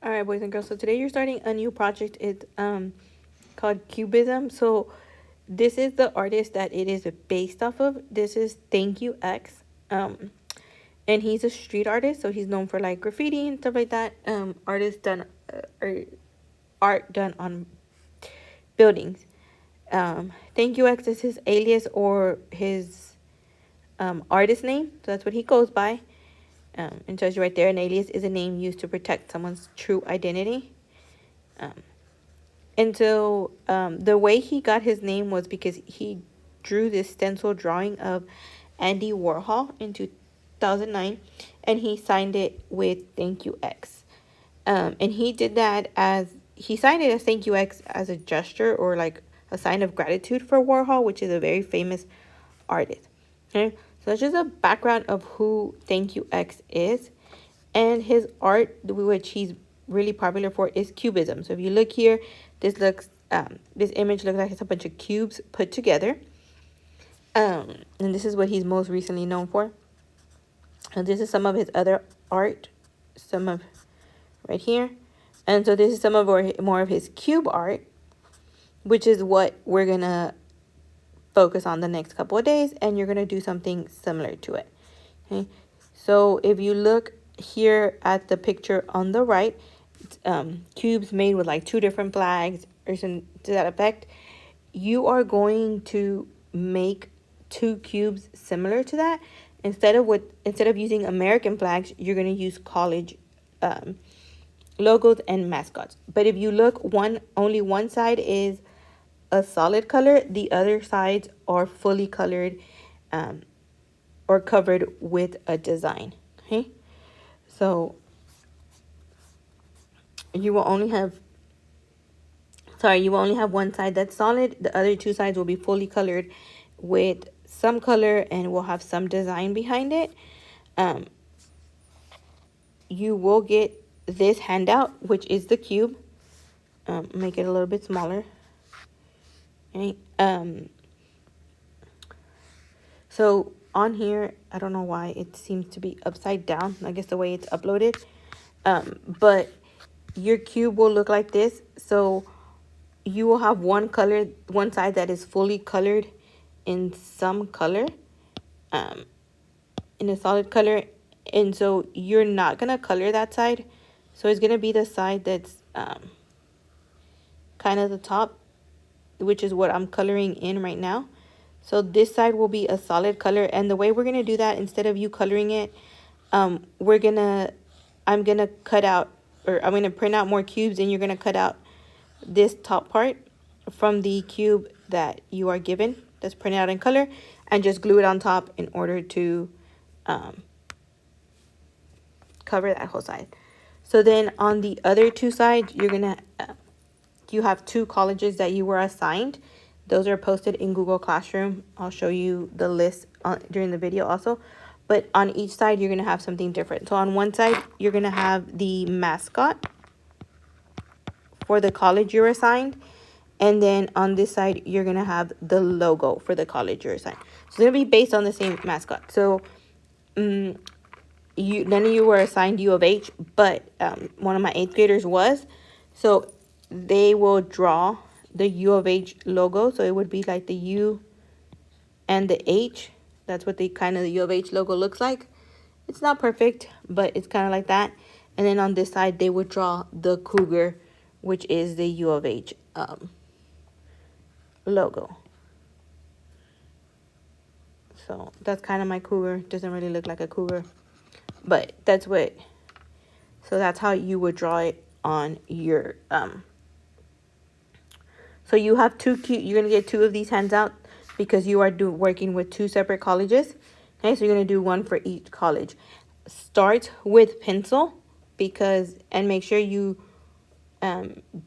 All right, boys and girls. So today you're starting a new project. It's called Cubism. So this is the artist that it is based off of. This is Thank You X. And he's a street artist, so he's known for like graffiti and stuff like that. Artist done or art done on buildings. Thank You X is his alias or his artist name. So that's what he goes by. And tells you right there, an alias is a name used to protect someone's true identity. And so the way he got his name was because he drew this stencil drawing of Andy Warhol in 2009, and he signed it with Thank You X. And he did that he signed it as Thank You X as a gesture or like a sign of gratitude for Warhol, which is a very famous artist. Okay, so that's just a background of who Thank You X is. And his art, which he's really popular for, is Cubism. So if you look here, this image looks like it's a bunch of cubes put together. And this is what he's most recently known for. And this is some of his other art, some of right here. And so this is some of more of his cube art, which is what we're gonna focus on the next couple of days, and you're gonna do something similar to it. Okay, so if you look here at the picture on the right, cubes made with like two different flags or some to that effect. You are going to make two cubes similar to that. Instead of using American flags, you're going to use college logos and mascots. But if you look, only one side is a solid color, the other sides are fully colored or covered with a design. Okay, so you will only have one side that's solid. The other two sides will be fully colored with some color and will have some design behind it. You will get this handout, which is the cube. Make it a little bit smaller. Okay. So on here, I don't know why it seems to be upside down. I guess the way it's uploaded. But your cube will look like this. So you will have one side that is fully colored in some color, in a solid color. And so you're not going to color that side. So it's going to be the side that's kind of the top, which is what I'm coloring in right now. So this side will be a solid color. And the way we're going to do that, instead of you coloring it, I'm going to cut out, or I'm going to print out more cubes, and you're going to cut out this top part from the cube that you are given that's printed out in color and just glue it on top in order to cover that whole side. So then on the other two sides, you have two colleges that you were assigned. Those are posted in Google Classroom. I'll show you the list during the video also. But on each side, you're going to have something different. So on one side, you're going to have the mascot for the college you're assigned. And then on this side, you're going to have the logo for the college you're assigned. So it's going to be based on the same mascot. So none of you were assigned U of H, but one of my 8th graders was. So they will draw the U of H logo. So it would be like the U and the H. That's what the U of H logo looks like. It's not perfect, but it's kind of like that. And then on this side, they would draw the cougar, which is the U of H logo. So that's kind of my cougar. Doesn't really look like a cougar, but that's how you would draw it on your so you have you're gonna get two of these hands out because you are working with two separate colleges. Okay, so you're gonna do one for each college. Start with pencil and make sure you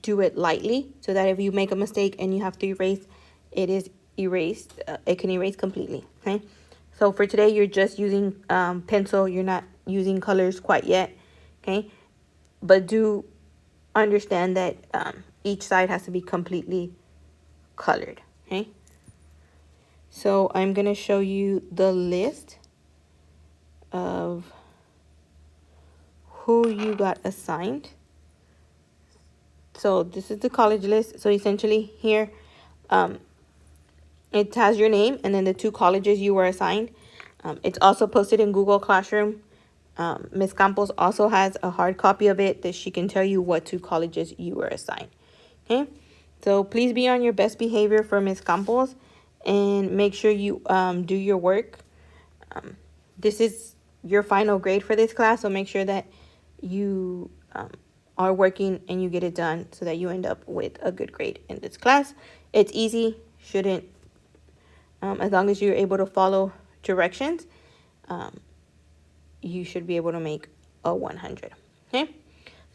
do it lightly so that if you make a mistake and you have to erase, it is erased. It can erase completely. Okay, so for today you're just using pencil. You're not using colors quite yet. Okay, but do understand that each side has to be completely colored. Okay, so I'm gonna show you the list of who you got assigned. So this is the college list. So essentially here, it has your name and then the 2 colleges you were assigned. It's also posted in Google Classroom. Ms. Campos also has a hard copy of it that she can tell you what 2 colleges you were assigned. Okay, so please be on your best behavior for Ms. Campos and make sure you do your work. This is your final grade for this class, so make sure that you are working and you get it done so that you end up with a good grade in this class. It's easy, shouldn't, as long as you're able to follow directions, you should be able to make a 100. Okay,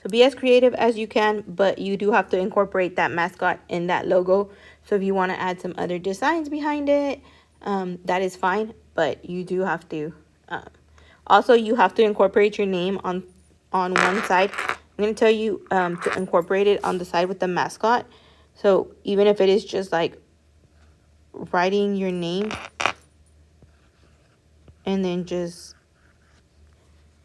so be as creative as you can, but you do have to incorporate that mascot in that logo. So if you want to add some other designs behind it, that is fine, but you do have to also you have to incorporate your name on one side. I'm going to tell you to incorporate it on the side with the mascot. So even if it is just like writing your name and then just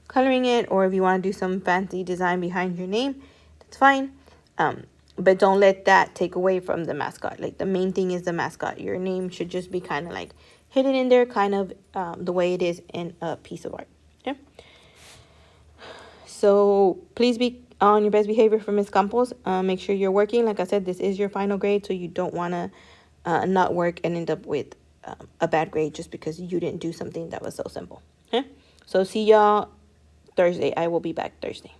coloring it, or if you want to do some fancy design behind your name, that's fine. But don't let that take away from the mascot. Like, the main thing is the mascot. Your name should just be kind of like hidden in there, kind of the way it is in a piece of art. Okay. So please be on your best behavior for Ms. Campos. Make sure you're working. Like I said, this is your final grade, so you don't want to not work and end up with a bad grade just because you didn't do something that was so simple. Okay. So see y'all Thursday. I will be back Thursday.